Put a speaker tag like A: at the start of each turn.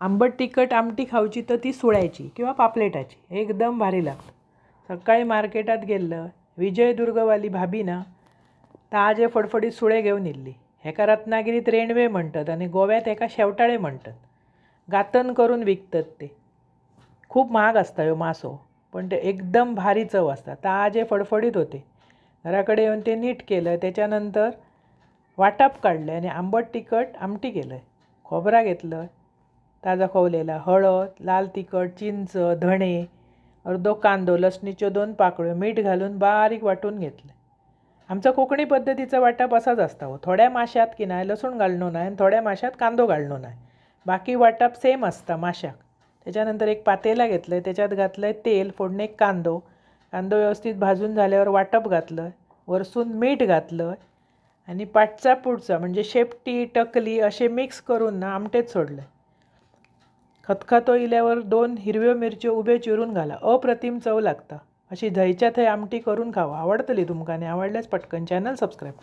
A: आंबट तिखट आमटी खाऊची तर ती सुळ्याची किंवा पापलेटाची एकदम भारी लागतं. सकाळी मार्केटात गेलं विजयदुर्गवाली भाभी ना ताजे फडफडीत सुळे घेऊन येल्ली. हेका रत्नागिरीत रेणवे म्हणतात आणि गोव्यात एका शेवटाळे म्हणतात. गातन करून विकतात ते. खूप महाग असता ह्यो मासो, पण ते एकदम भारी चव असतात. ताजे फडफडीत होते. घराकडे येऊन ते नीट केलं. त्याच्यानंतर वाटप काढलं आणि आंबट तिखट आमटी केलं. खोबरा घेतलं ताजा खोवलेला, हळद, लाल तिखट, चिंच, धणे, अर्धो कांदो, लसणीच्यो 2 पाकळ्यो, मीठ घालून बारीक वाटून घेतलं. आमचा कोकणी पद्धतीचा वाटप असाच असता हो. थोड्या माशात की नाही लसूण घालणं नाही आणि थोड्या माशात कांदो घालणं नाही. बाकी वाटप सेम असता माशाक. त्याच्यानंतर एक पातेला घेतलं, त्याच्यात घातलं आहे तेल, फोडणीक कांदो. कांदो व्यवस्थित भाजून झाल्यावर वाटप घातलं, वरसून मीठ घातलं आणि पाठचा पुढचा म्हणजे शेपटी टकली असे मिक्स करून ना आमटेत सोडलं. खतखतो इल्यावर 2 हिरव्यो मिरच्यो उभ्यो चिरून घाला. अप्रतिम चव लागता. अशी धयच्या थंय आमटी करून खावा. आवडतली तुमका आणि आवडल्यास पटकन चॅनल सबस्क्राईब.